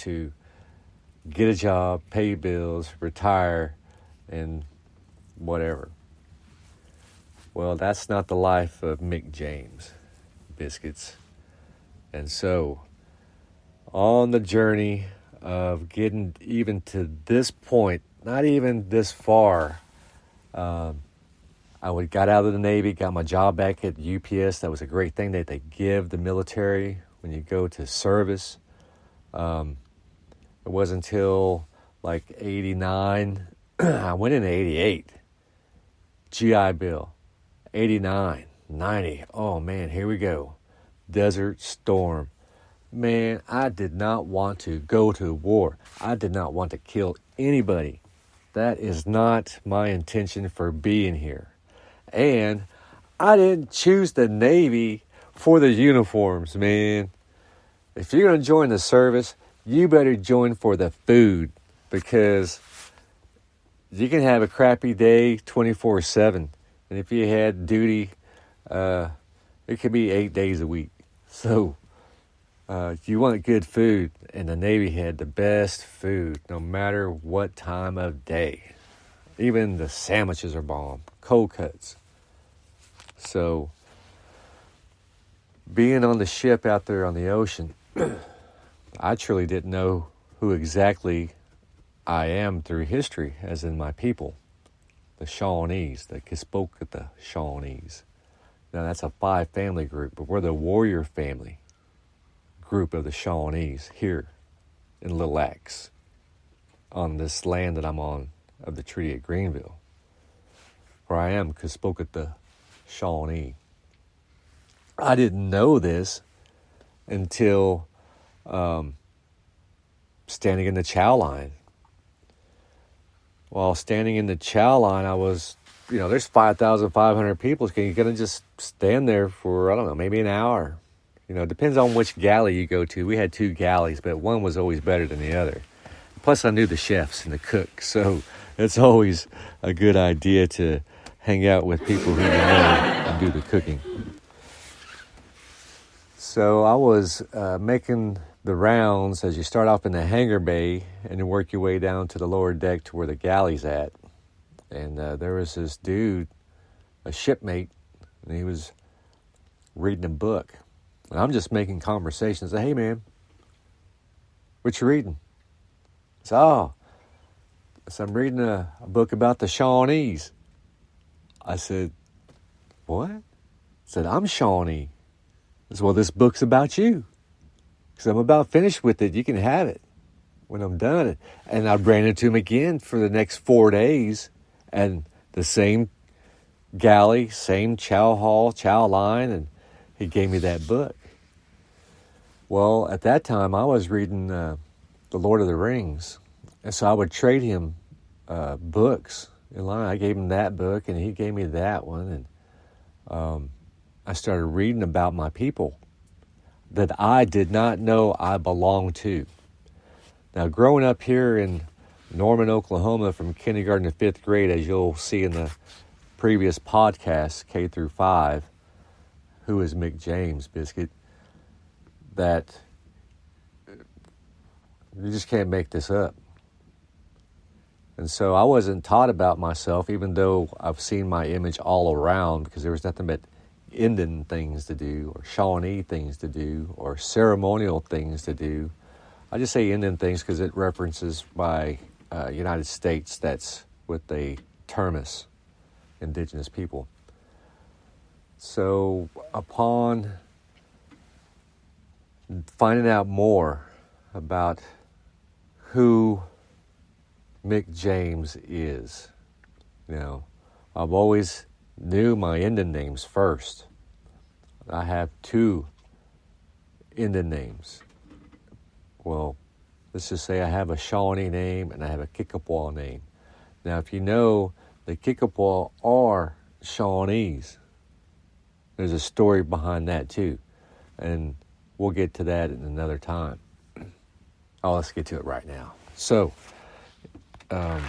to get a job, pay bills, retire, and whatever. Well, that's not the life of MicJames BiZkits. And so, on the journey of getting even to this point, not even this far, I got out of the Navy, got my job back at UPS. That was a great thing that they give the military when you go to service. It wasn't until like 89, I went in 88, GI Bill, 89, 90, oh man, here we go, Desert Storm. Man, I did not want to go to war. I did not want to kill anybody. That is not my intention for being here. And I didn't choose the Navy for the uniforms, man. If you're going to join the service, you better join for the food, because you can have a crappy day 24/7. And if you had duty, it could be 8 days a week. So you want good food, and the Navy had the best food no matter what time of day. Even the sandwiches are bomb, cold cuts. So being on the ship out there on the ocean, I truly didn't know who exactly I am through history, as in my people, the Shawnees, the Kispokotha Shawnees. Now that's a 5-family group, but we're the warrior family group of the Shawnees here in Little Axe, on this land that I'm on of the Treaty of Greenville, where I am Kispokotha Shawnee. I didn't know this until standing in the chow line. While standing in the chow line, I was, there's 5,500 people. You're going to just stand there for, I don't know, maybe an hour. It depends on which galley you go to. We had 2 galleys, but one was always better than the other. Plus, I knew the chefs and the cooks, so it's always a good idea to hang out with people who you know and do the cooking. So I was making the rounds as you start off in the hangar bay and then work your way down to the lower deck to where the galley's at. And there was this dude, a shipmate, and he was reading a book. And I'm just making conversations. I said, hey, man, what you reading? I said, I'm reading a book about the Shawnees. I said, what? I said, I'm Shawnee. I said, well, this book's about you. Because I'm about finished with it. You can have it when I'm done. And I ran into him again for the next 4 days. And the same galley, same chow line, and he gave me that book. Well, at that time, I was reading The Lord of the Rings. And so I would trade him books in line. I gave him that book, and he gave me that one. And I started reading about my people that I did not know I belonged to. Now, growing up here in Norman, Oklahoma, from kindergarten to 5th grade, as you'll see in the previous podcast, K through 5, who is MicJames BiZkit, that you just can't make this up. And so I wasn't taught about myself, even though I've seen my image all around, because there was nothing but Indian things to do, or Shawnee things to do, or ceremonial things to do. I just say Indian things because it references my United States that's with the termis, indigenous people. So upon finding out more about who MicJames is, I've always knew my Indian names first. I have 2 Indian names. Well, let's just say I have a Shawnee name and I have a Kispokotha name. Now, if you know, the Kispokotha are Shawnees. There's a story behind that too. And we'll get to that in another time. Let's get to it right now. So, okay.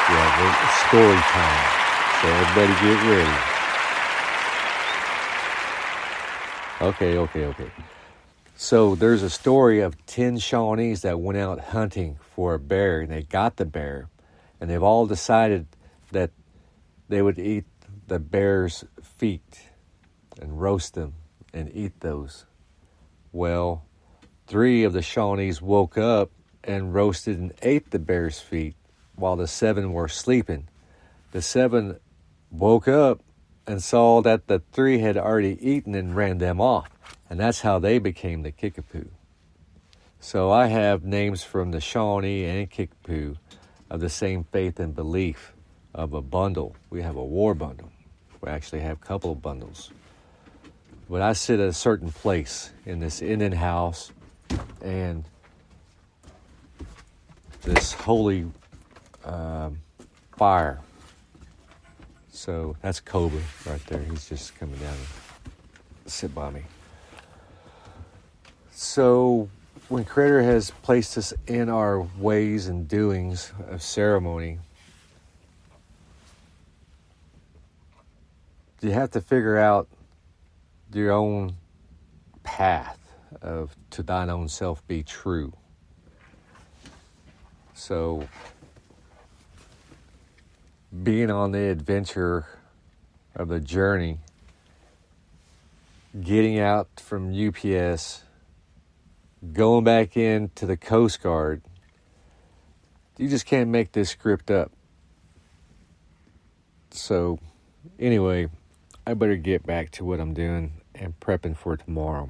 Yeah, it's story time. So everybody get ready. Okay. So there's a story of 10 Shawnees that went out hunting for a bear, and they got the bear, and they've all decided that they would eat the bear's feet and roast them and eat those. Well, 3 of the Shawnees woke up and roasted and ate the bear's feet while the 7 were sleeping. The 7 woke up and saw that the 3 had already eaten and ran them off. And that's how they became the Kickapoo. So I have names from the Shawnee and Kickapoo of the same faith and belief of a bundle. We have a war bundle. We actually have a couple of bundles. But I sit at a certain place in this Indian house, and this holy fire. So that's Cobra right there. He's just coming down to sit by me. So when Creator has placed us in our ways and doings of ceremony, you have to figure out your own path of to thine own self be true. So being on the adventure of the journey, getting out from UPS, going back into the Coast Guard, you just can't make this script up. So anyway, I better get back to what I'm doing and prepping for tomorrow.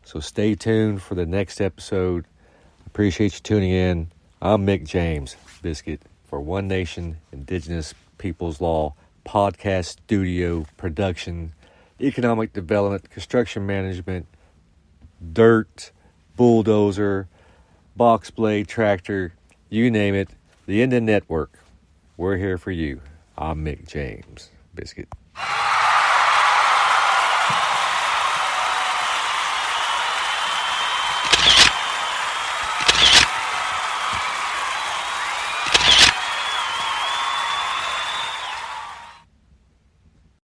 So stay tuned for the next episode. Appreciate you tuning in. I'm MicJames, BiZkit, for One Nation, Indigenous Peoples Law, podcast studio production, economic development, construction management, dirt, bulldozer, box blade, tractor, you name it, the Indian Network. We're here for you. I'm MicJames, BiZkit.